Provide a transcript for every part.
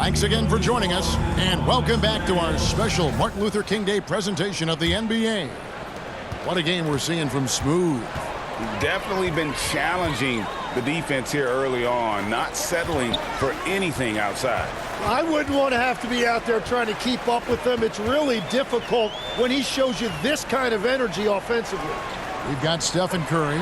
Thanks again for joining us, and welcome back to our special Martin Luther King Day presentation of the NBA. What a game we're seeing from Smooth. He's definitely been challenging the defense here early on, not settling for anything outside. I wouldn't want to have to be out there trying to keep up with them. It's really difficult when he shows you this kind of energy offensively. We've got Stephen Curry,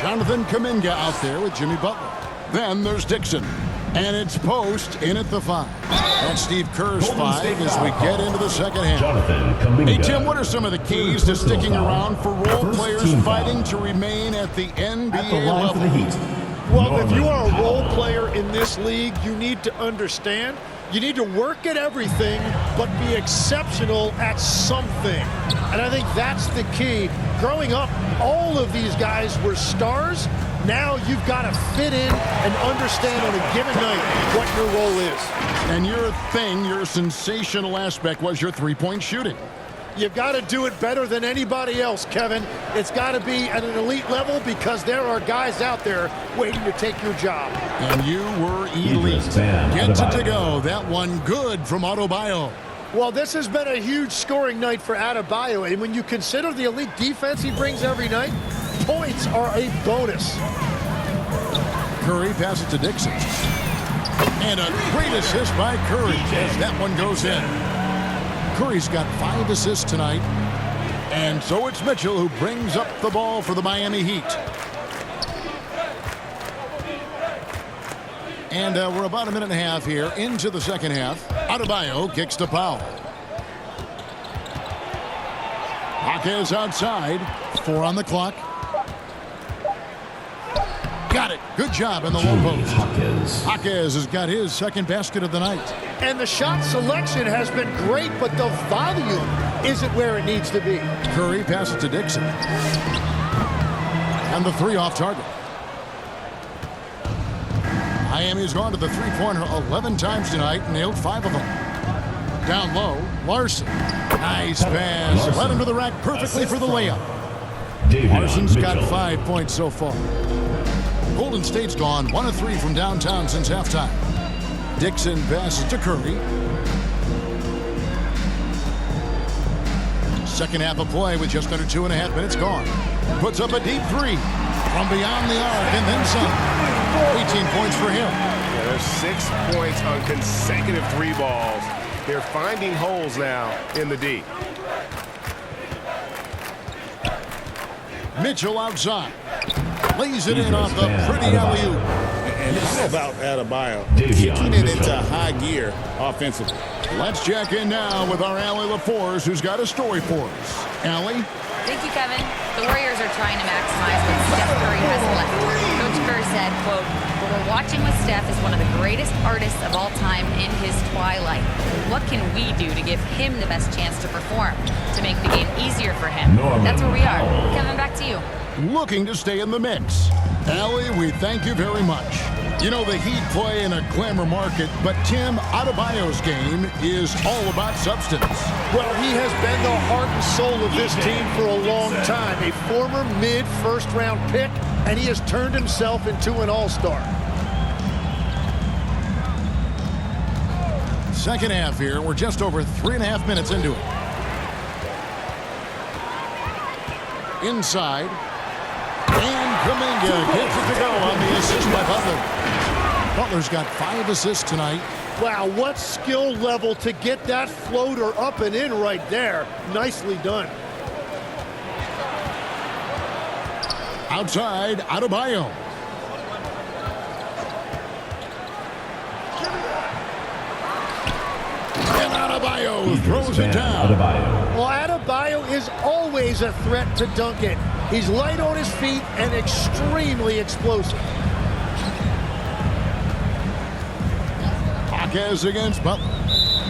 Jonathan Kuminga out there with Jimmy Butler. Then there's Dixon. And it's post in at the 5. That's Steve Kerr's 5 as we get into the second half. Hey, Tim, what are some of the keys to sticking around for role players fighting to remain at the NBA level? Well, if you are a role player in this league, you need to understand you need to work at everything but be exceptional at something. And I think that's the key. Growing up, all of these guys were stars. Now you've got to fit in and understand on a given night what your role is. And your sensational aspect was your three-point shooting. You've got to do it better than anybody else, Kevin. It's got to be at an elite level because there are guys out there waiting to take your job. And you were elite. Gets it to go. That one good from Adebayo. Well, this has been a huge scoring night for Adebayo. And when you consider the elite defense he brings every night, points are a bonus. Curry passes to Dixon. And a great assist by Curry as that one goes in. Curry's got 5 assists tonight. And so it's Mitchell who brings up the ball for the Miami Heat. And we're about a minute and a half here into the second half. Adebayo kicks to Powell. Jaquez outside. 4 on the clock. Got it. Good job in the low post. Jaquez has got his second basket of the night. And the shot selection has been great, but the volume isn't where it needs to be. Curry passes to Dixon. And the 3 off target. Miami's gone to the three-pointer 11 times tonight, nailed 5 of them. Down low, Larson. Nice pass. Led him to the rack perfectly for the layup. Larson's got 5 points so far. Golden State's gone 1 of 3 from downtown since halftime. Dixon passes to Curry. Second half of play with just under 2.5 minutes gone. Puts up a deep 3 from beyond the arc and then some. 18 points for him. Yeah, there's 6 points on consecutive 3 balls. They're finding holes now in the D. Mitchell outside. Lays it in off the pretty alley-oop. And how about Adebayo kicking it into high gear offensively? Let's check in now with our Allie LaForce, who's got a story for us. Allie? Thank you, Kevin. The Warriors are trying to maximize what Steph Curry has left. Coach Kerr said, quote, "What we're watching with Steph is one of the greatest artists of all time in his twilight. What can we do to give him the best chance to perform, to make the game easier for him?" That's where we are. Kevin, back to you. Looking to stay in the mix. Allie, we thank you very much. You know, the Heat play in a glamour market, but Tim, Adebayo's game is all about substance. Well, he has been the heart and soul of this team for a long time. A former mid-first-round pick, and he has turned himself into an all-star. Second half here. We're just over 3.5 minutes into it. Inside. And Kuminga gets it to go on the assist by Butler. Butler's got 5 assists tonight. Wow, what skill level to get that floater up and in right there. Nicely done. Outside, Adebayo. And Adebayo throws it down. Well, Adebayo is always a threat to dunk it. He's light on his feet and extremely explosive. Jaquez against Butler.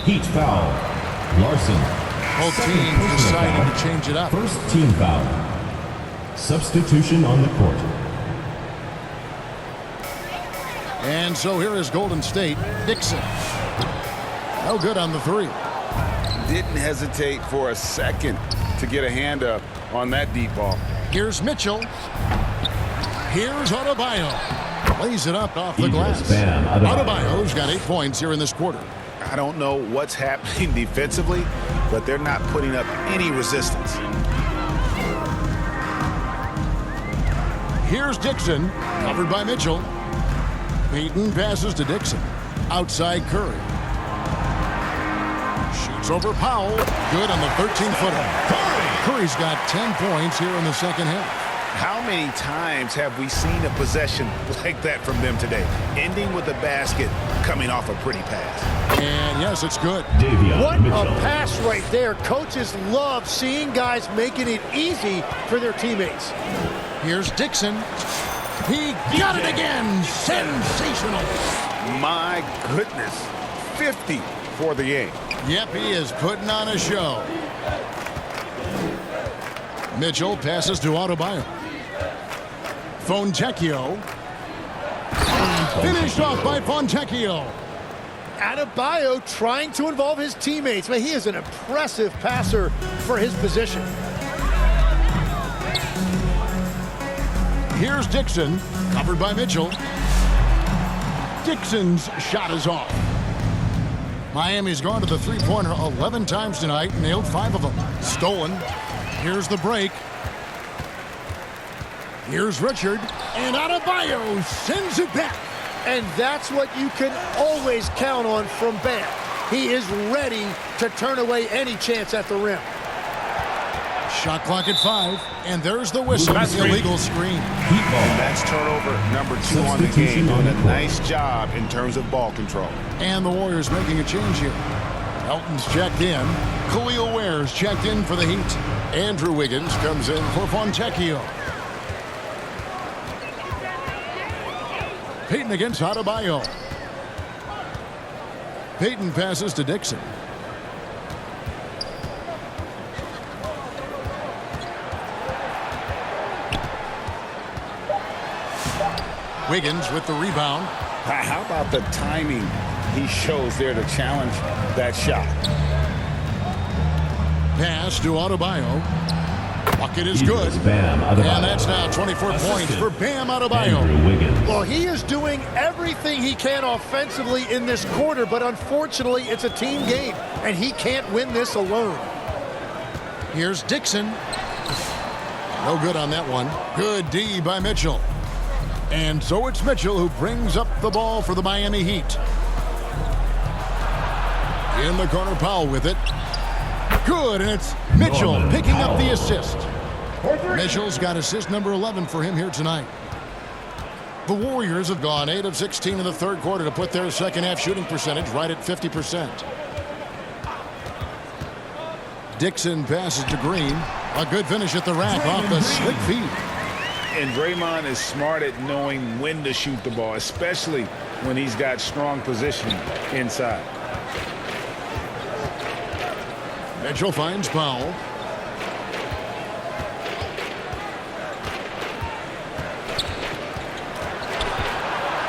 Heat foul. Larson. Both teams deciding to change it up. First team foul. Substitution on the court. And so here is Golden State. Dixon. No good on the 3. Didn't hesitate for a second to get a hand up on that deep ball. Here's Mitchell. Here's Adebayo. Lays it up off the glass. Adebayo. Adebayo's got 8 points here in this quarter. I don't know what's happening defensively, but they're not putting up any resistance. Here's Dixon, covered by Mitchell. Peyton passes to Dixon. Outside Curry. Shoots over Powell. Good on the 13-footer. Curry's got 10 points here in the second half. How many times have we seen a possession like that from them today? Ending with a basket, coming off a pretty pass. And yes, it's good. What a pass right there. Coaches love seeing guys making it easy for their teammates. Here's Dixon. He got it again. Sensational. My goodness. 50 for the game. Yep, he is putting on a show. Mitchell passes to Adebayo. Fontecchio. Finished off by Fontecchio. Adebayo trying to involve his teammates. Man, he is an impressive passer for his position. Here's Dixon, covered by Mitchell. Dixon's shot is off. Miami's gone to the three-pointer 11 times tonight, nailed 5 of them. Stolen. Here's the break. Here's Richard, and Adebayo sends it back. And that's what you can always count on from Bam. He is ready to turn away any chance at the rim. Shot clock at 5, and there's the whistle. Illegal screen. And that's turnover number 2 on the game. Doing a nice job in terms of ball control. And the Warriors making a change here. Elton's checked in. Khalil Ware's checked in for the Heat. Andrew Wiggins comes in for Fontecchio. Peyton against Adebayo. Peyton passes to Dixon. Wiggins with the rebound. How about the timing he shows there to challenge that shot? Pass to Adebayo. Bucket is good. And that's now 24 points for Bam Adebayo. Well, he is doing everything he can offensively in this quarter, but unfortunately, it's a team game, and he can't win this alone. Here's Dixon. No good on that one. Good D by Mitchell. And so it's Mitchell who brings up the ball for the Miami Heat. In the corner, Powell with it. Good, and it's Mitchell picking up the assist. Mitchell's got assist number 11 for him here tonight. The Warriors have gone 8 of 16 in the third quarter to put their second half shooting percentage right at 50%. Dixon passes to Green. A good finish at the rack off the slick feed. And Draymond is smart at knowing when to shoot the ball, especially when he's got strong position inside. Mitchell finds Powell.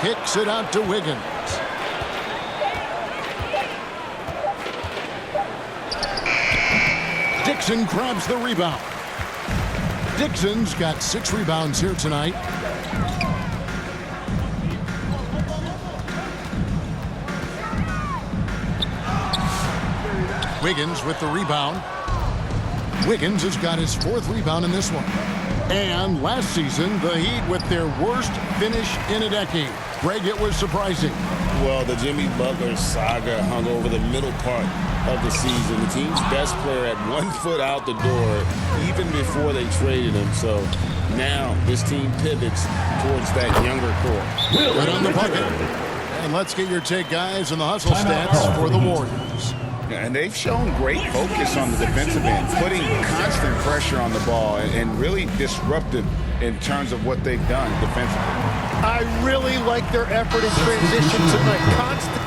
Kicks it out to Wiggins. Dixon grabs the rebound. Dixon's got 6 rebounds here tonight. Wiggins with the rebound. Wiggins has got his 4th rebound in this one. And last season, the Heat with their worst finish in a decade. Greg, it was surprising. Well, the Jimmy Butler saga hung over the middle part of the season. The team's best player had 1 foot out the door even before they traded him. So now this team pivots towards that younger core. Good on the bucket. And let's get your take, guys, on the hustle stats for the Warriors. And they've shown great focus on the defensive end, putting constant pressure on the ball and really disruptive in terms of what they've done defensively. I really like their effort in transition tonight. Constant.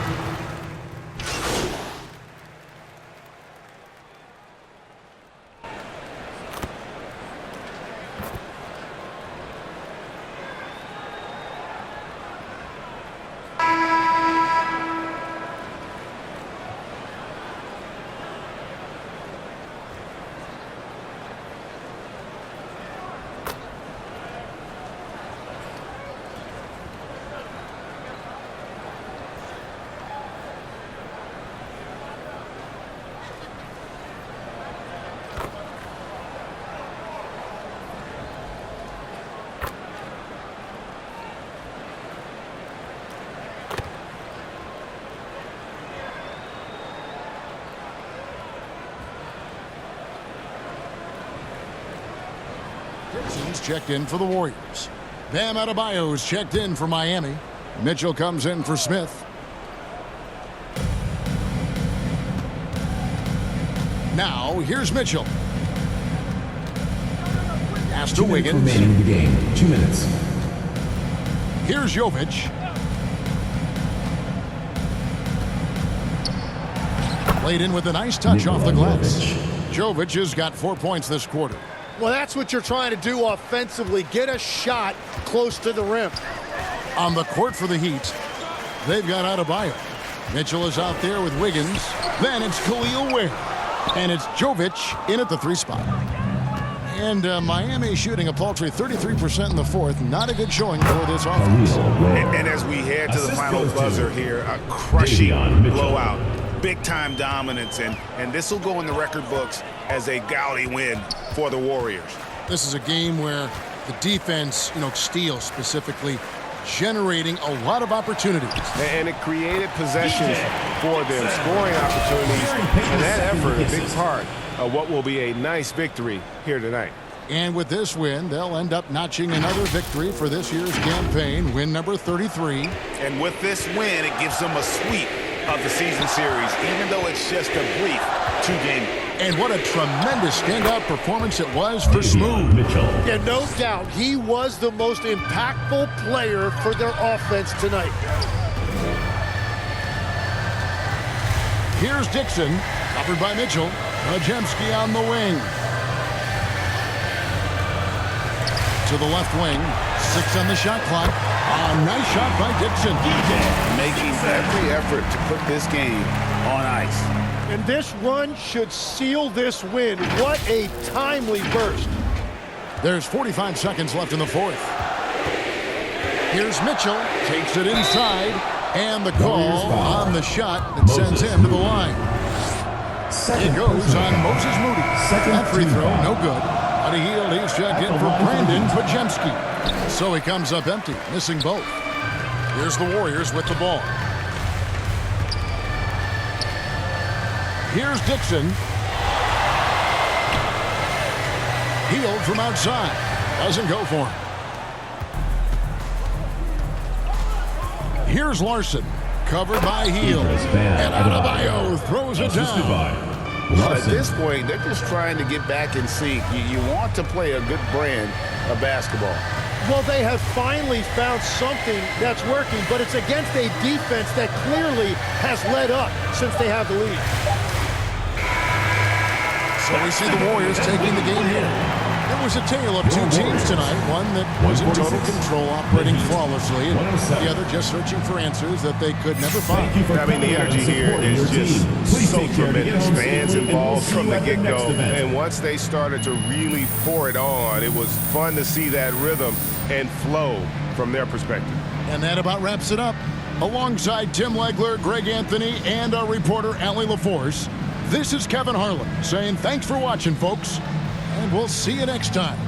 Dixon's checked in for the Warriors. Bam Adebayo's checked in for Miami. Mitchell comes in for Smith. Now, here's Mitchell. Pass to Wiggins. Remaining in the game. 2 minutes. Here's Jovic. Played in with a nice touch off the glass. Jovic has got 4 points this quarter. Well, that's what you're trying to do offensively. Get a shot close to the rim. On the court for the Heat, they've got Adebayo. Mitchell is out there with Wiggins. Then it's Khalil Ware. And it's Jovic in at the 3 spot. And Miami shooting a paltry 33% in the fourth. Not a good showing for this offense. And as we head to the final buzzer here, a crushing blowout. Big-time dominance, and this will go in the record books as a gaudy win for the Warriors. This is a game where the defense, steals specifically, generating a lot of opportunities. And it created possessions for them, scoring opportunities, and that effort a big part of what will be a nice victory here tonight. And with this win, they'll end up notching another victory for this year's campaign, win number 33. And with this win, it gives them a sweep of the season series, even though it's just a brief 2-game. And what a tremendous standout performance it was for Smooth. Yeah, no doubt. He was the most impactful player for their offense tonight. Here's Dixon, covered by Mitchell. Majemski on the wing. To the left wing. 6 on the shot clock. A nice shot by Dixon. Making every effort to put this game on ice. And this run should seal this win. What a timely burst. There's 45 seconds left in the fourth. Here's Mitchell. Takes it inside. And the call on the shot that sends him to the line. It goes on Moses Moody. That free throw, no good. On a heel, he's checked in for Brandon Majemski. So he comes up empty, missing both. Here's the Warriors with the ball. Here's Dixon. Healed from outside. Doesn't go for him. Here's Larson. Covered by Heel. And Adebayo throws it down. Well, at this point, they're just trying to get back in sync. You want to play a good brand of basketball. Well, they have finally found something that's working, but it's against a defense that clearly has led up since they have the lead. So we see the Warriors taking the game here. It was a tale of 2 teams tonight. One that was in total control, operating flawlessly, and the other just searching for answers that they could never find. I mean, the energy here is just so tremendous. Fans involved from the get-go. And once they started to really pour it on, it was fun to see that rhythm and flow from their perspective. And that about wraps it up. Alongside Tim Legler, Greg Anthony, and our reporter, Allie LaForce, this is Kevin Harlan saying thanks for watching, folks, and we'll see you next time.